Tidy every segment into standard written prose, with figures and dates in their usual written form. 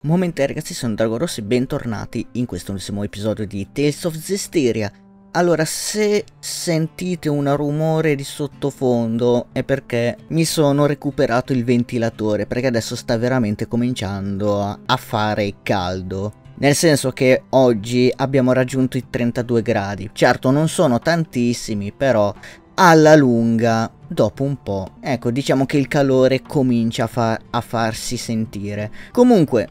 Momenti ragazzi, sono Drago Rosso e bentornati in questo nuovissimo episodio di Tales of Zestiria. Allora, se sentite un rumore di sottofondo è perché mi sono recuperato il ventilatore, perché adesso sta veramente cominciando a fare caldo. Nel senso che oggi abbiamo raggiunto i 32 gradi. Certo, non sono tantissimi, però alla lunga, dopo un po', ecco, diciamo che il calore comincia a farsi sentire. Comunque,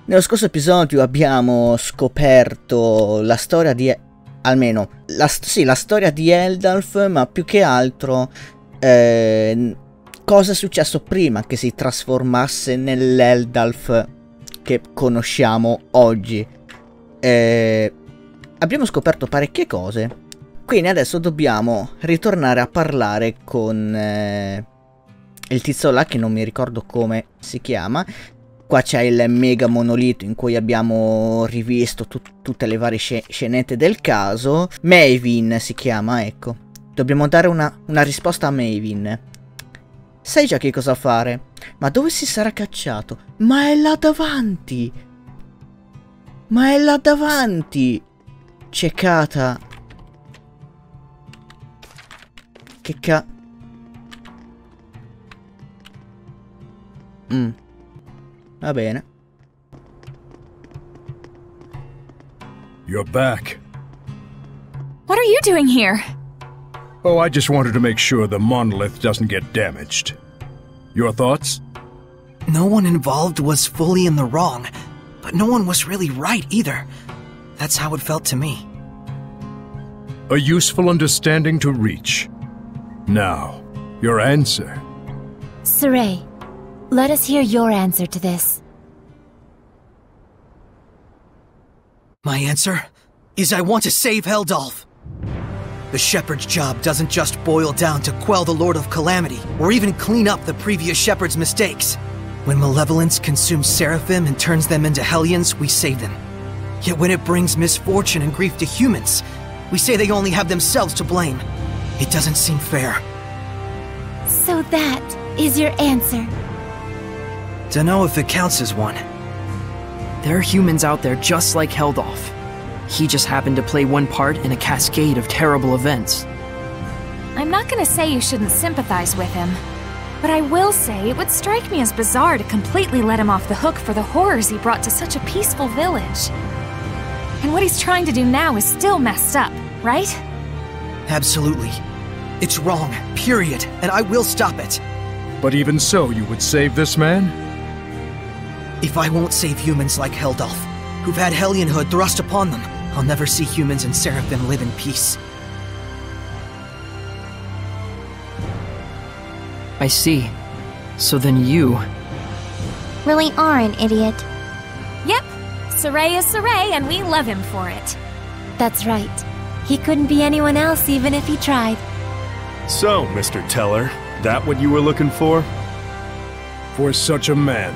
nello scorso episodio abbiamo scoperto la storia di... almeno, la storia di Heldalf, ma più che altro cosa è successo prima che si trasformasse nell'Heldalf che conosciamo oggi. Abbiamo scoperto parecchie cose, quindi adesso dobbiamo ritornare a parlare con il tizio là che non mi ricordo come si chiama. Qua c'è il mega monolito in cui abbiamo rivisto tutte le varie scenette del caso. Maven si chiama, ecco. Dobbiamo dare una risposta a Maven. Sai già che cosa fare? Ma dove si sarà cacciato? Ma è là davanti! Ma è là davanti! Ciecata! Che Va bene. You're back. What are you doing here? Oh, I just wanted to make sure the monolith doesn't get damaged. Your thoughts? No one involved was fully in the wrong, but no one was really right either. That's how it felt to me. A useful understanding to reach. Now, your answer. Saray, let us hear your answer to this. My answer is I want to save Heldalf. The shepherd's job doesn't just boil down to quell the Lord of Calamity, or even clean up the previous shepherd's mistakes. When malevolence consumes seraphim and turns them into hellions, we save them. Yet when it brings misfortune and grief to humans, we say they only have themselves to blame. It doesn't seem fair. So that is your answer? Dunno if it counts as one. There are humans out there just like Heldalf. He just happened to play one part in a cascade of terrible events. I'm not gonna say you shouldn't sympathize with him, but I will say it would strike me as bizarre to completely let him off the hook for the horrors he brought to such a peaceful village. And what he's trying to do now is still messed up, right? Absolutely. It's wrong, period, and I will stop it. But even so, you would save this man? If I won't save humans like Heldalf, who've had Hellionhood thrust upon them, I'll never see humans and Seraphim live in peace. I see. So then you... really are an idiot. Yep. Saray is Saray, and we love him for it. That's right. He couldn't be anyone else even if he tried. So, Mr. Teller, that what you were looking for? For such a man,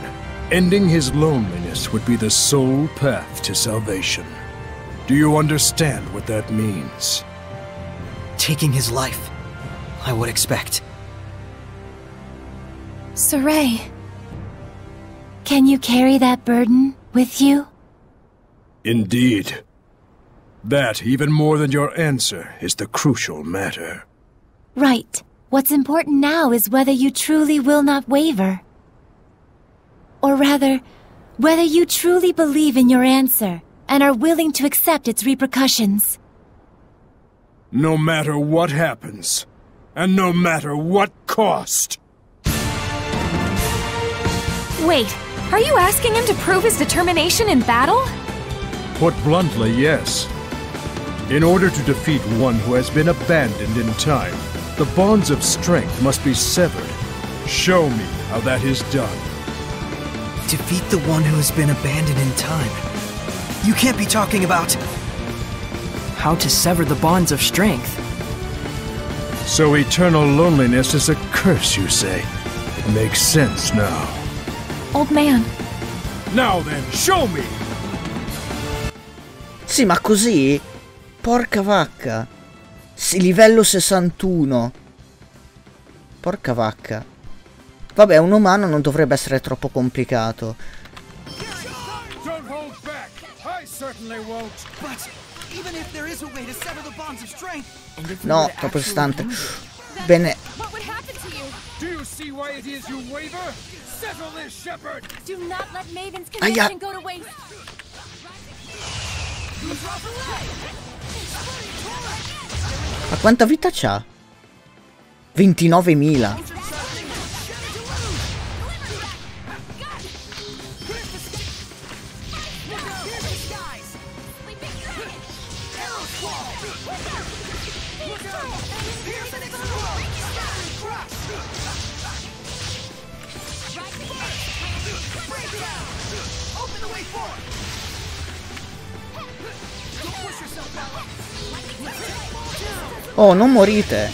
ending his loneliness would be the sole path to salvation. Do you understand what that means? Taking his life, I would expect. Saray. Can you carry that burden with you? Indeed. That, even more than your answer, is the crucial matter. Right. What's important now is whether you truly will not waver. Or rather, whether you truly believe in your answer and are willing to accept its repercussions. No matter what happens, and no matter what cost. Wait, are you asking him to prove his determination in battle? Put bluntly, yes. In order to defeat one who has been abandoned in time, the bonds of strength must be severed. Show me how that is done. Defeat the one who has been abandoned in time. You can't be talking about... how to sever the bonds of strength. So eternal loneliness is a curse, you say? Makes sense now. Old man. Now then, show me! Sì, ma così? Porca vacca. Sì, livello 61. Porca vacca. Vabbè, un umano non dovrebbe essere troppo complicato. Don't hold back. I certainly won't. But even if there is a way to sever the bonds of strength, No, troppo distante. Bene. What would happen to you? Do you see why it is you waver? Settle this, shepherd. Do not let Maven's Aia. connection go to waste. Ma quanta vita c'ha? 29.000. Oh, non morite.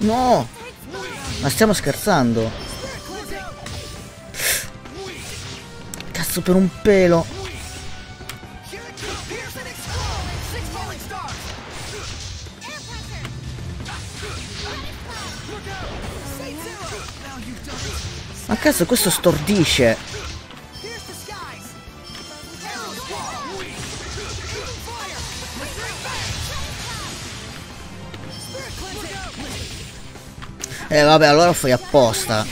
No! Ma stiamo scherzando? Cazzo, per un pelo. Ma cazzo, questo stordisce. Vabbè, allora fai apposta.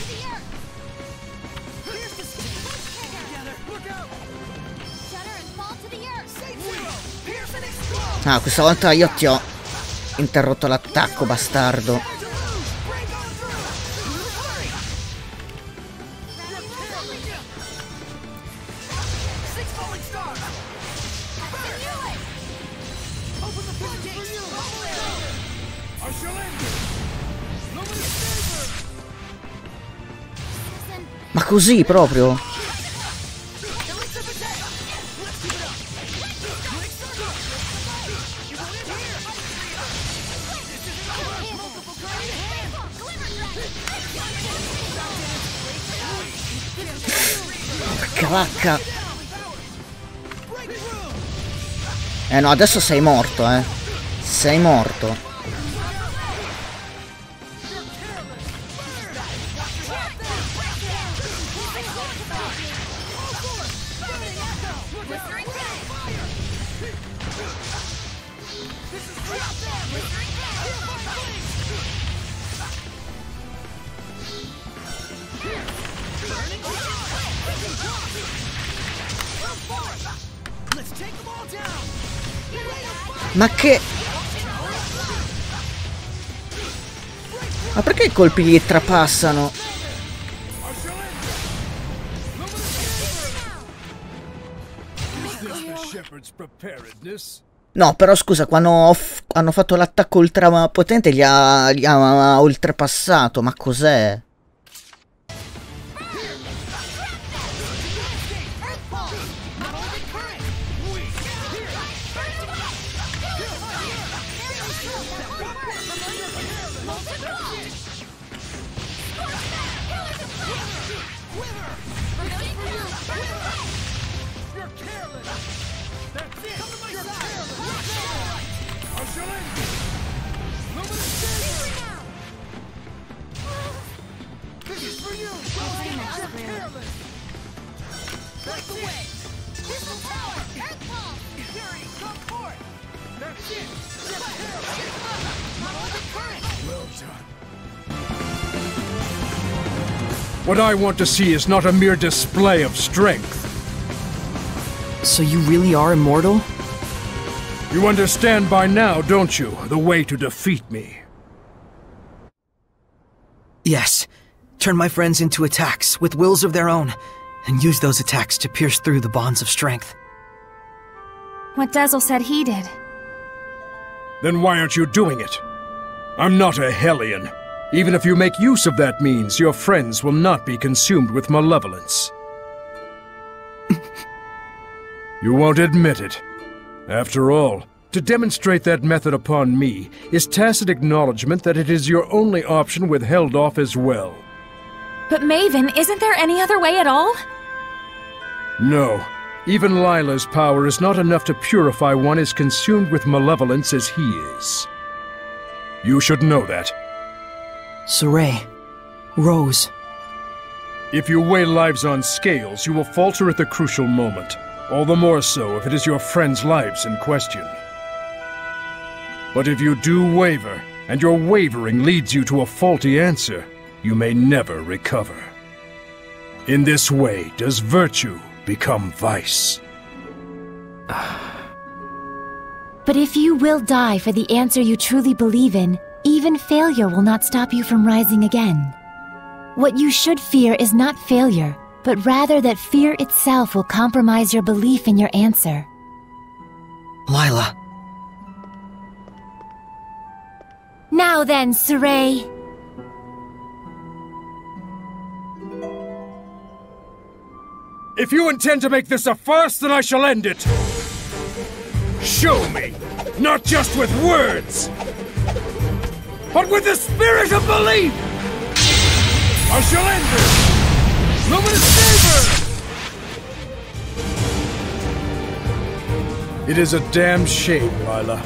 Ah, questa volta io ti ho interrotto l'attacco, bastardo. Ma così proprio? Che vacca. No, adesso sei morto, Sei morto. Ma che... Ma perché i colpi gli trapassano? No, però scusa, quando hanno fatto l'attacco ultra potente gli ha oltrepassato, ma cos'è? What I want to see is not a mere display of strength. So you really are immortal? You understand by now, don't you, the way to defeat me? yes, turn my friends into attacks with wills of their own, and use those attacks to pierce through the bonds of strength. What Dazzle said he did. Then why aren't you doing it? I'm not a Hellion. Even if you make use of that means, your friends will not be consumed with malevolence. You won't admit it. After all, To demonstrate that method upon me is tacit acknowledgement that it is your only option with Heldolf as well. But Maven, isn't there any other way at all? No. Even Lila's power is not enough to purify one as consumed with malevolence as he is. You should know that. Saray. Rose. If you weigh lives on scales, you will falter at the crucial moment. All the more so if it is your friends' lives in question. But if you do waver, and your wavering leads you to a faulty answer, you may never recover. In this way does virtue become vice. But if you will die for the answer you truly believe in, even failure will not stop you from rising again. What you should fear is not failure, but rather that fear itself will compromise your belief in your answer. Lila. Now then, Saray. If you intend to make this a farce, then I shall end it. Show me, not just with words, but with the spirit of belief! I shall end this! Luminous Saber! It is a damn shame, Lila.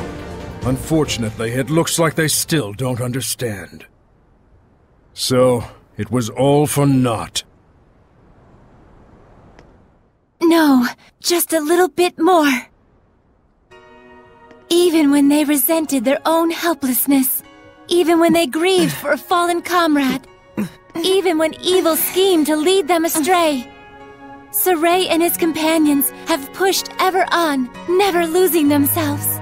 Unfortunately, it looks like they still don't understand. So, it was all for naught. No, just a little bit more. Even when they resented their own helplessness, even when they grieved for a fallen comrade, even when evil schemed to lead them astray, Saray and his companions have pushed ever on, never losing themselves.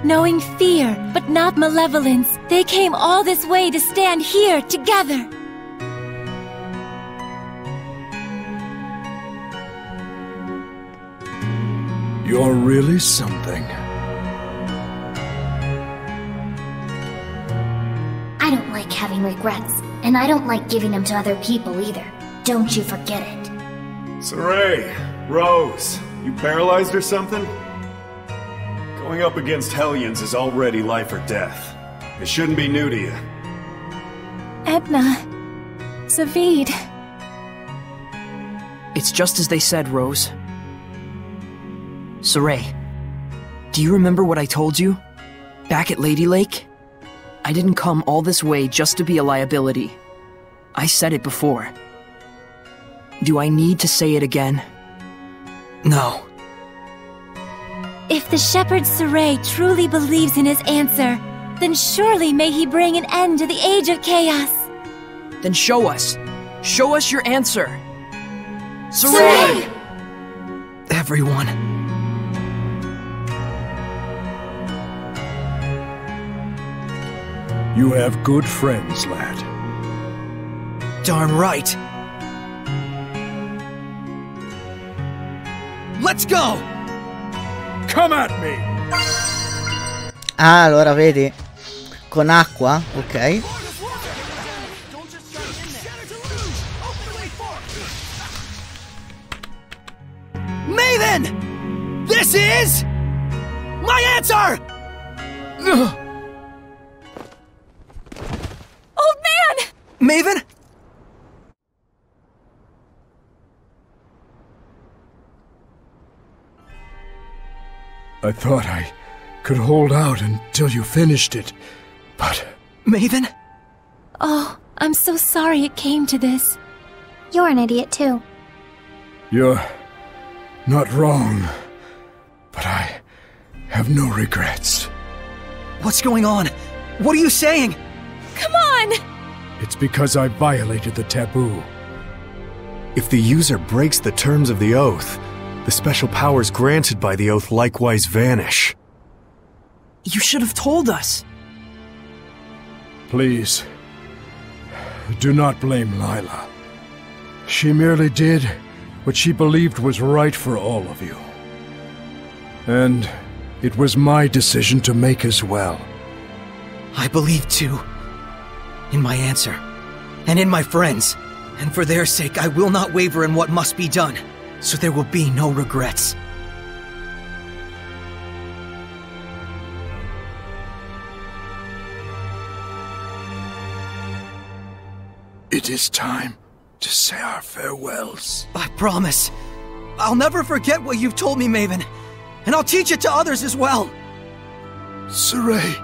Knowing fear, but not malevolence, they came all this way to stand here together. You're really something. I don't like having regrets, and I don't like giving them to other people either. Don't you forget it. Saray, Rose, you paralyzed or something? Going up against Hellions is already life or death. It shouldn't be new to you. Edna. Zavid. It's just as they said, Rose. Saray, do you remember what I told you? Back at Lady Lake? I didn't come all this way just to be a liability. I said it before. Do I need to say it again? No. If the shepherd Saray truly believes in his answer, then surely may he bring an end to the Age of Chaos. Then show us. Show us your answer. Saray! Everyone. You have good friends, lad. Darn right. Let's go! Come at me! Ah, allora vedi? Con acqua? Ok. Maven! This is... my answer! Old man! Maven? I thought I could hold out until you finished it, but... Maven? Oh, I'm so sorry it came to this. You're an idiot too. You're not wrong, but I have no regrets. What's going on? What are you saying? Come on! It's because I violated the taboo. If the user breaks the terms of the oath, the special powers granted by the oath likewise vanish. You should have told us. Please, do not blame Lila. She merely did what she believed was right for all of you. And it was my decision to make as well. I believe too. In my answer. And in my friends. And for their sake, I will not waver in what must be done. So there will be no regrets. It is time to say our farewells. I promise. I'll never forget what you've told me, Maven. And I'll teach it to others as well. Saray,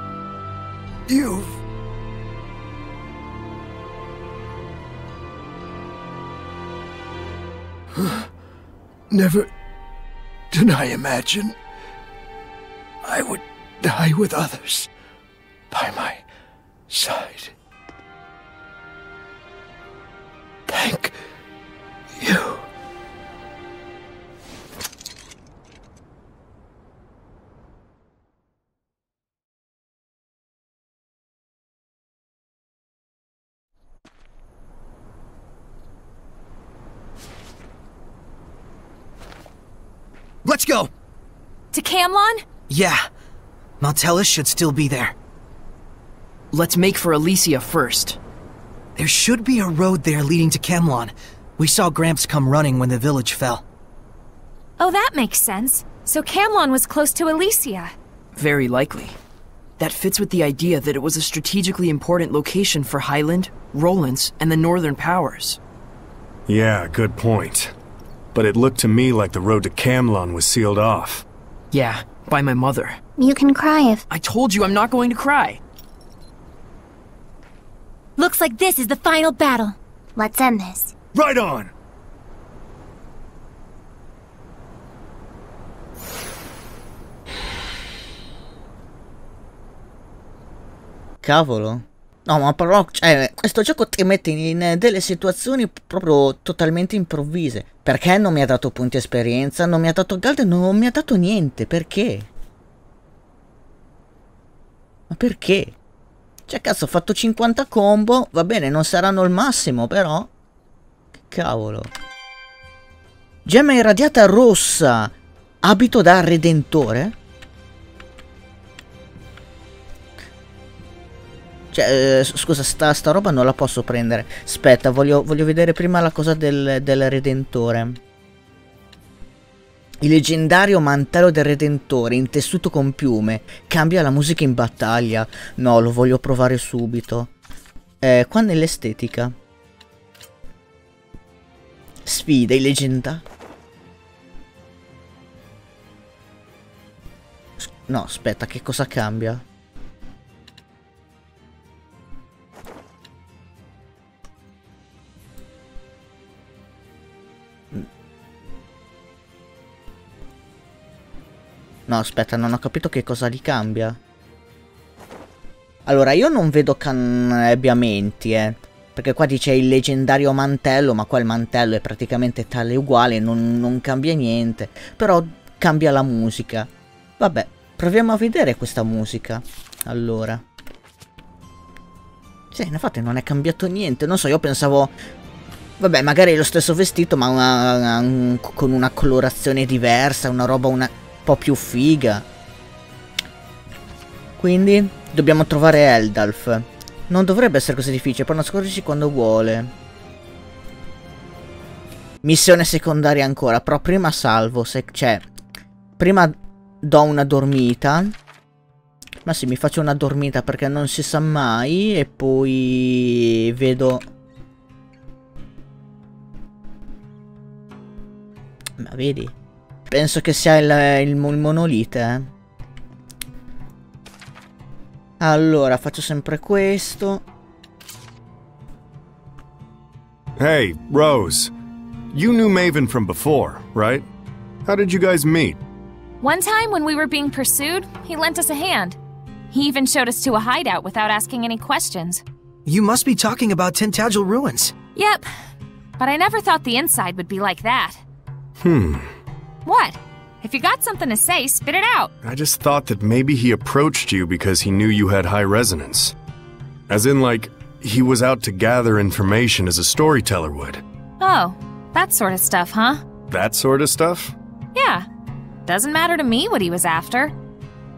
you've... Never did I imagine I would die with others by my side. Thank you. Let's go! To Camlon? Yeah. Montellis should still be there. Let's make for Elysia first. There should be a road there leading to Camlon. We saw Gramps come running when the village fell. Oh, that makes sense. So Camlon was close to Elysia. Very likely. That fits with the idea that it was a strategically important location for Highland, Rollins, and the Northern Powers. Yeah, good point. But it looked to me like the road to Camlon was sealed off. Yeah, by my mother. You can cry if... I told you I'm not going to cry. Looks like this is the final battle. Let's end this. Right on! Cavolo. No, ma però, cioè, questo gioco ti mette in delle situazioni proprio totalmente improvvise. Perché non mi ha dato punti esperienza, non mi ha dato gold, non mi ha dato niente. Perché? Ma perché? Cioè, cazzo, ho fatto 50 combo, va bene, non saranno il massimo, però... Che cavolo. Gemma irradiata rossa. Abito da redentore? Cioè, scusa, sta roba non la posso prendere. Aspetta, voglio vedere prima la cosa del Redentore. Il leggendario mantello del Redentore in tessuto con piume. Cambia la musica in battaglia. No, lo voglio provare subito. Qua nell'estetica. Sfida, i leggendari. No, aspetta, che cosa cambia? No, aspetta, non ho capito che cosa li cambia. Allora, io non vedo cambiamenti, perché qua dice il leggendario mantello, ma qua il mantello è praticamente tale uguale, non cambia niente. Però cambia la musica. Vabbè, proviamo a vedere questa musica. Allora. Sì, infatti non è cambiato niente. Non so, io pensavo... Vabbè, magari è lo stesso vestito, ma con una colorazione diversa, una roba un po' più figa. Quindi dobbiamo trovare Eldalf. Non dovrebbe essere così difficile, può nasconderci quando vuole. Missione secondaria ancora, però prima salvo, cioè prima do una dormita. Ma sì, mi faccio una dormita perché non si sa mai. E poi vedo... Ma vedi? Penso che sia il monolite, Allora, faccio sempre questo. Hey, Rose. You knew Maven from before, right? How did you guys meet? One time when we were being pursued, he lent us a hand. He even showed us to a hideout without asking any questions. You must be talking about Tintagel ruins. Yep, but I never thought the inside would be like that. What? If you got something to say, spit it out. I just thought that maybe he approached you because he knew you had high resonance. As in, like, he was out to gather information as a storyteller would. Oh, that sort of stuff, huh? That sort of stuff? Yeah. Doesn't matter to me what he was after.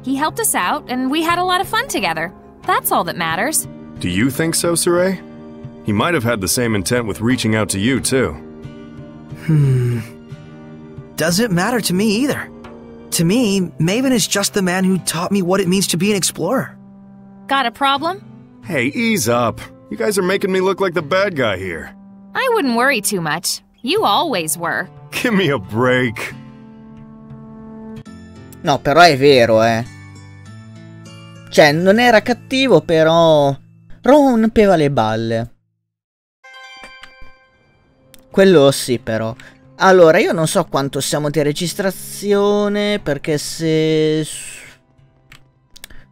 He helped us out, and we had a lot of fun together. That's all that matters. Do you think so, Saray? He might have had the same intent with reaching out to you, too. Doesn't matter to me either. To me, Maven is just the man who taught me what it means to be an explorer. Got a problem? Hey, ease up. You guys are making me look like the bad guy here. I wouldn't worry too much. You always were. Give me a break. No, però è vero, Cioè, non era cattivo, però rompeva le balle. Quello sì, però. Allora, io non so quanto siamo di registrazione, perché se...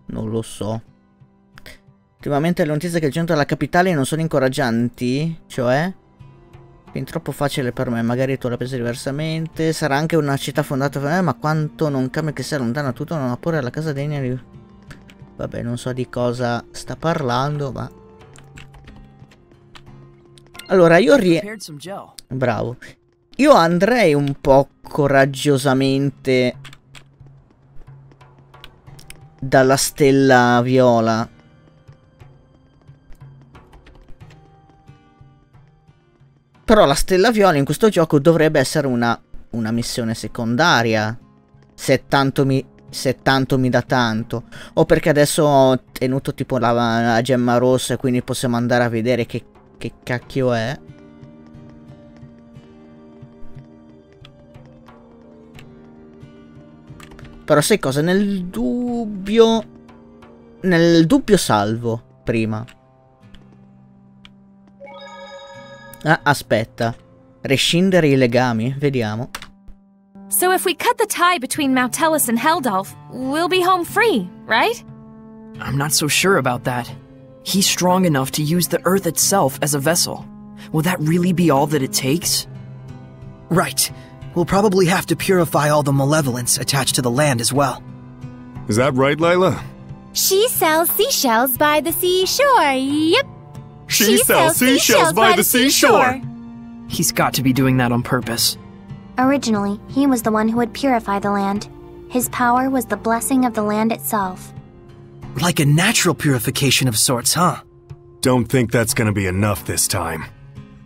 non lo so. Ultimamente le notizie che giungono dalla capitale non sono incoraggianti, cioè... Fin troppo facile per me, magari tu la pensi diversamente. Sarà anche una città fondata per me, ma quanto non cambia che sia lontana tutto, non ha pure la casa degna di... Vabbè, non so di cosa sta parlando, ma... Allora, io bravo. Io andrei un po' coraggiosamente dalla stella viola. Però la stella viola in questo gioco dovrebbe essere una missione secondaria. Se tanto mi dà tanto. O perché adesso ho tenuto tipo la gemma rossa e quindi possiamo andare a vedere che cacchio è. Però sai cosa? Nel dubbio salvo prima. Ah, aspetta. Rescindere i legami? Vediamo. So if we cut the tie between Mautellus and Heldolf, we'll be home free, right? I'm not so sure about that. He's strong enough to use the Earth itself as a vessel. Will that really be all that it takes? Right. We'll probably have to purify all the malevolence attached to the land as well. Is that right, Layla? She sells seashells by the seashore. Yep. She sells seashells by the seashore! He's got to be doing that on purpose. Originally, he was the one who would purify the land. His power was the blessing of the land itself. Like a natural purification of sorts, huh? Don't think that's gonna be enough this time.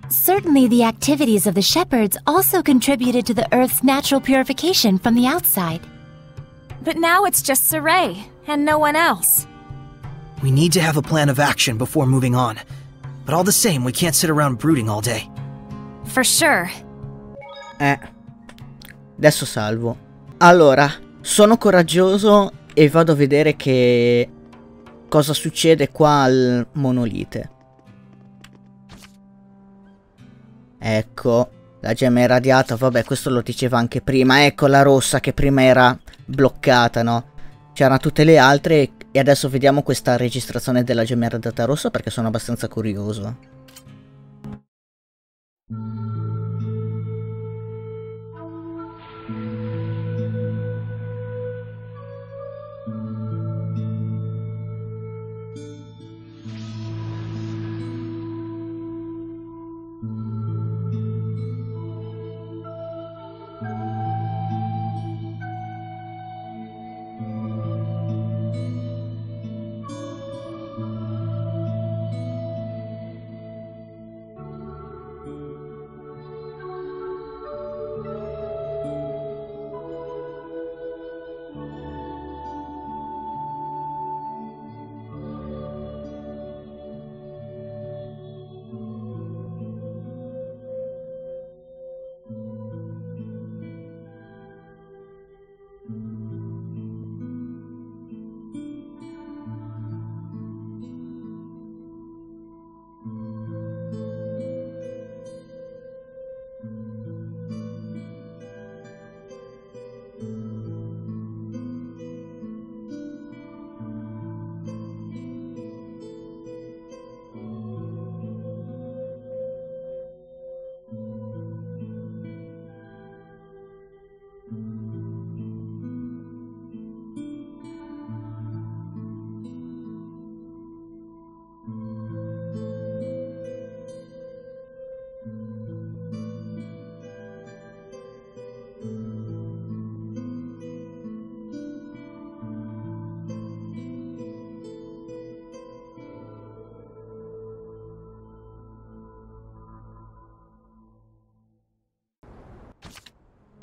Certainly the activities of the shepherds also contributed to the Earth's natural purification from the outside. But now it's just Saray, and no one else. We need to have a plan of action before moving on. But all the same, we can't sit around brooding all day. For sure. Adesso salvo. Allora, sono coraggioso e vado a vedere che cosa succede qua al monolite. Ecco, la gemma è irradiata, vabbè, questo lo diceva anche prima. Ecco la rossa che prima era bloccata, no? C'erano tutte le altre e adesso vediamo questa registrazione della gemma irradiata rossa perché sono abbastanza curioso.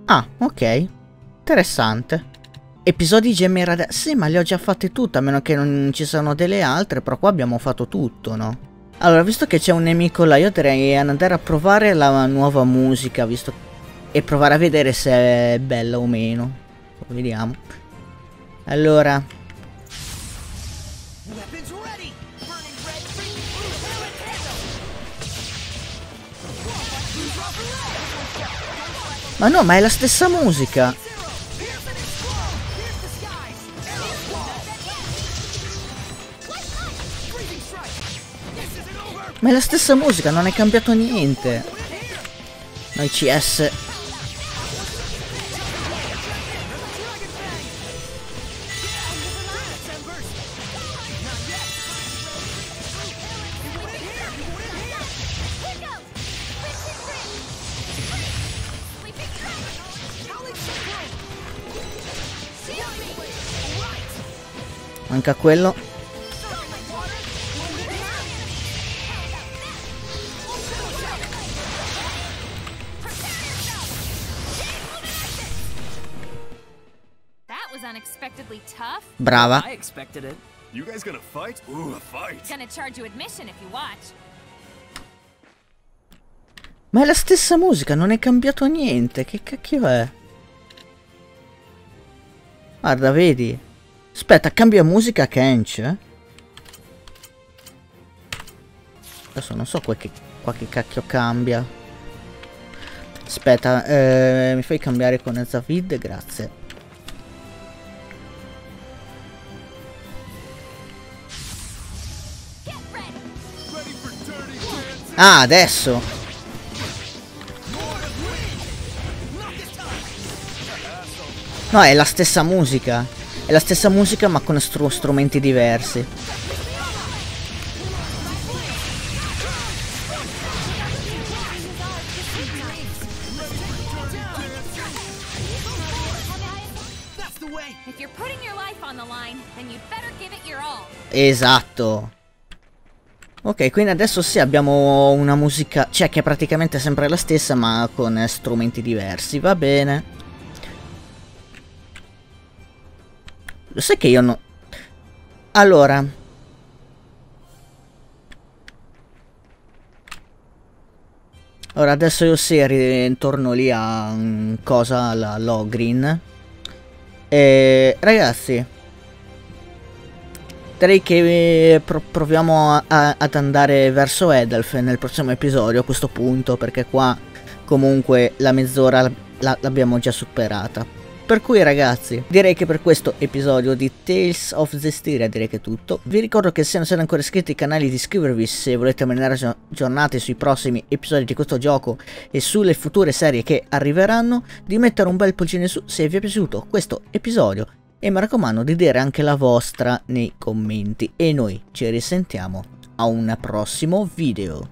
Ah, ok. Interessante. Episodi gemme irradiate. Sì, ma li ho già fatti tutti, a meno che non ci siano delle altre, però qua abbiamo fatto tutto, no? Allora, visto che c'è un nemico là, io direi andare a provare la nuova musica, e provare a vedere se è bella o meno. Vediamo. Allora. Ma no, ma è la stessa musica. Ma è la stessa musica, non è cambiato niente. Noi CS. Manca quello. Brava. I expected it. You guys gonna fight? Ooh, a fight. Gonna charge you admission if you watch. Ma è la stessa musica, non è cambiato niente. Che cacchio è? Guarda, vedi? Aspetta, cambia musica Kench. Adesso non so qua che cacchio cambia. Aspetta, mi fai cambiare con Zavid? Grazie. Ah, adesso. No, è la stessa musica. È la stessa musica ma con strumenti diversi. Esatto. Ok, quindi adesso sì abbiamo una musica, cioè che è praticamente sempre la stessa ma con strumenti diversi, va bene. Lo sai che io no... Allora. Ora adesso io sì ritorno lì a cosa, alla Logrin. E ragazzi, direi che proviamo ad andare verso Edelf nel prossimo episodio a questo punto, perché qua comunque la mezz'ora l'abbiamo già superata. Per cui ragazzi, direi che per questo episodio di Tales of Zestiria direi che è tutto. Vi ricordo che se non siete ancora iscritti ai canali di iscrivervi se volete rimanere aggiornati sui prossimi episodi di questo gioco e sulle future serie che arriveranno, di mettere un bel pollice su se vi è piaciuto questo episodio e mi raccomando di dire anche la vostra nei commenti e noi ci risentiamo a un prossimo video.